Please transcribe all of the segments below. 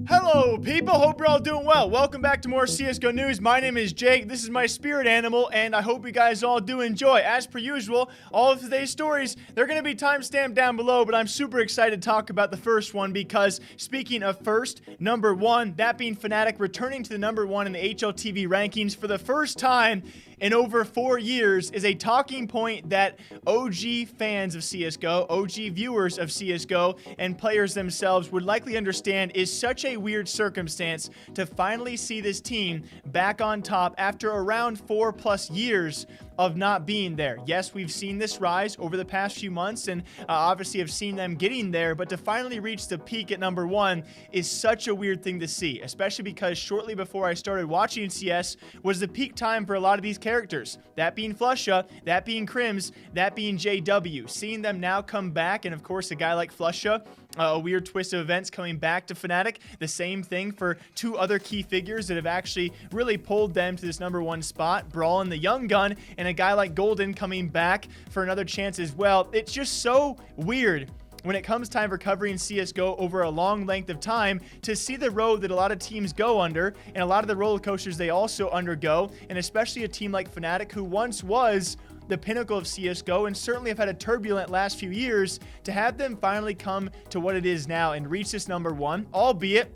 Hello people, hope you're all doing well. Welcome back to more CSGO news. My name is Jake, this is my spirit animal, and I hope you guys all do enjoy. As per usual, all of today's stories, they're going to be timestamped down below, but I'm super excited to talk about the first one because, speaking of first, number one, that being Fnatic returning to the number one in the HLTV rankings for the first time in over 4 years is a talking point that OG fans of CSGO, OG viewers of CSGO, and players themselves would likely understand is such a weird circumstance to finally see this team back on top after around 4+ years of not being there. Yes, we've seen this rise over the past few months and obviously have seen them getting there, but to finally reach the peak at number one is such a weird thing to see, especially because shortly before I started watching CS was the peak time for a lot of these characters. That being Flusha, that being Crims, that being JW. Seeing them now come back, and of course a guy like Flusha, a weird twist of events coming back to Fnatic. The same thing for two other key figures that have actually really pulled them to this number one spot. Brawl and the Young Gun, and a guy like Golden coming back for another chance as well. It's just so weird when it comes time for covering CSGO over a long length of time to see the road that a lot of teams go under and a lot of the roller coasters they also undergo, and especially a team like Fnatic, who once was the pinnacle of CSGO and certainly have had a turbulent last few years, to have them finally come to what it is now and reach this number one, albeit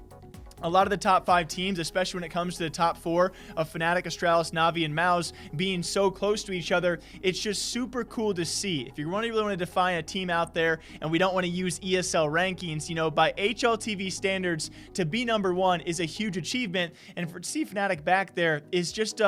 a lot of the top 5 teams, especially when it comes to the top 4 of Fnatic, Astralis, Na'Vi, and MOUZ being so close to each other, it's just super cool to see. If you really want to define a team out there, and we don't want to use ESL rankings, you know, by HLTV standards, to be number one is a huge achievement, and to see Fnatic back there is just,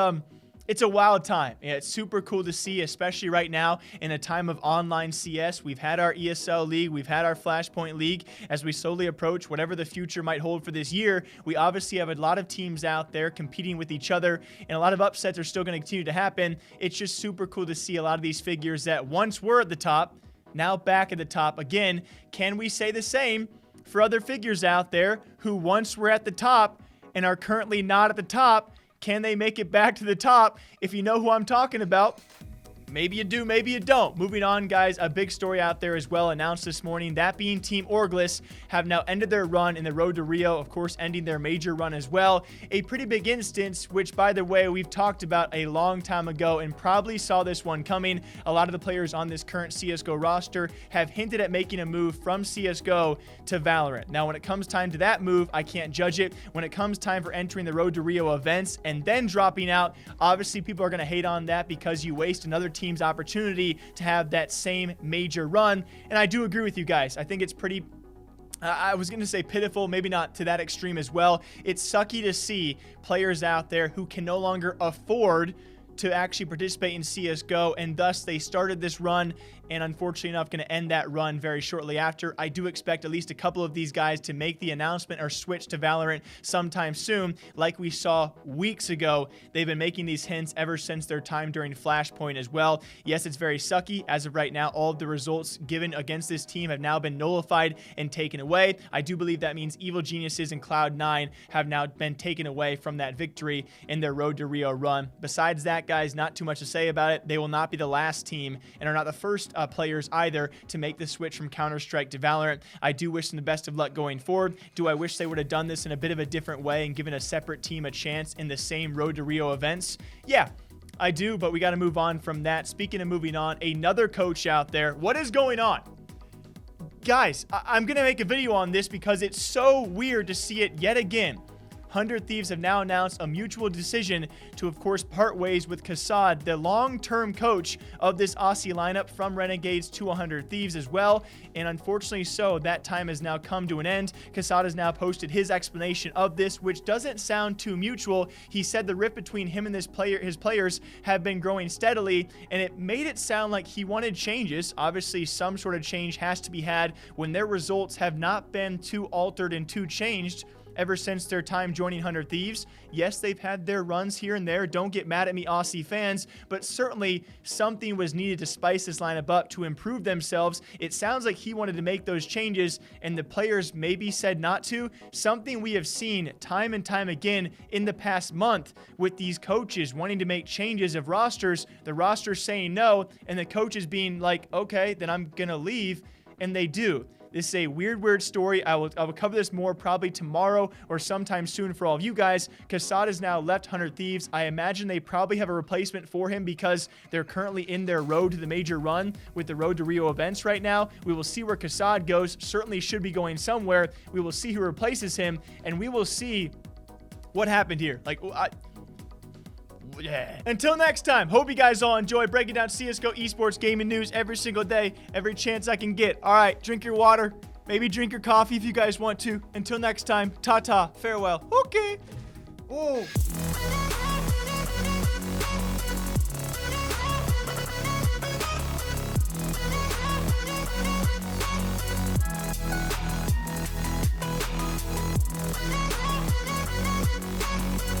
it's a wild time. Yeah, it's super cool to see, especially right now in a time of online CS. We've had our ESL League, we've had our Flashpoint League. As we slowly approach whatever the future might hold for this year, we obviously have a lot of teams out there competing with each other, and a lot of upsets are still going to continue to happen. It's just super cool to see a lot of these figures that once were at the top, now back at the top again. Can we say the same for other figures out there who once were at the top and are currently not at the top? Can they make it back to the top? If you know who I'm talking about, maybe you do, maybe you don't. Moving on, guys, a big story out there as well announced this morning, that being Team Orgless have now ended their run in the road to Rio, of course, ending their major run as well. A pretty big instance, which, by the way, we've talked about a long time ago and probably saw this one coming. A lot of the players on this current CSGO roster have hinted at making a move from CSGO to Valorant. Now, when it comes time to that move, I can't judge it. When it comes time for entering the road to Rio events and then dropping out, obviously people are going to hate on that because you waste another team's opportunity to have that same major run. And I do agree with you guys. I think it's pretty, I was going to say pitiful, maybe not to that extreme as well. It's sucky to see players out there who can no longer afford to actually participate in CSGO, and thus they started this run and unfortunately enough going to end that run very shortly after. I do expect at least a couple of these guys to make the announcement or switch to Valorant sometime soon, like we saw weeks ago. They've been making these hints ever since their time during Flashpoint as well. Yes, it's very sucky. As of right now, all of the results given against this team have now been nullified and taken away. I do believe that means Evil Geniuses and Cloud9 have now been taken away from that victory in their Road to Rio run. Besides that, guys, not too much to say about it. They will not be the last team and are not the first players either to make the switch from Counter-Strike to Valorant. I do wish them the best of luck going forward. Do I wish they would have done this in a bit of a different way and given a separate team a chance in the same Road to Rio events? Yeah, I do, but we got to move on from that. Speaking of moving on, another coach out there. What is going on? Guys, I'm going to make a video on this because it's so weird to see it yet again. 100 Thieves have now announced a mutual decision to, of course, part ways with Kassad, the long-term coach of this Aussie lineup from Renegades to 100 Thieves as well. And unfortunately so, that time has now come to an end. Kassad has now posted his explanation of this, which doesn't sound too mutual. He said the rift between him and his players have been growing steadily, and it made it sound like he wanted changes. Obviously, some sort of change has to be had when their results have not been too altered and too changed ever since their time joining 100 Thieves. Yes, they've had their runs here and there. Don't get mad at me, Aussie fans, but certainly something was needed to spice this lineup up to improve themselves. It sounds like he wanted to make those changes and the players maybe said not to. Something we have seen time and time again in the past month with these coaches wanting to make changes of rosters, the rosters saying no, and the coaches being like, okay, then I'm gonna leave, and they do. This is a weird story. I will cover this more probably tomorrow or sometime soon for all of you guys. Kassad has now left 100 Thieves. I imagine they probably have a replacement for him because they're currently in their road to the major run with the Road to Rio events right now. We will see where Kassad goes. Certainly should be going somewhere. We will see who replaces him, and we will see what happened here. Like, yeah. Until next time, hope you guys all enjoy breaking down CSGO esports gaming news every single day, every chance I can get. All right, drink your water. Maybe drink your coffee if you guys want to. Until next time, ta-ta, farewell. Okay. Oh.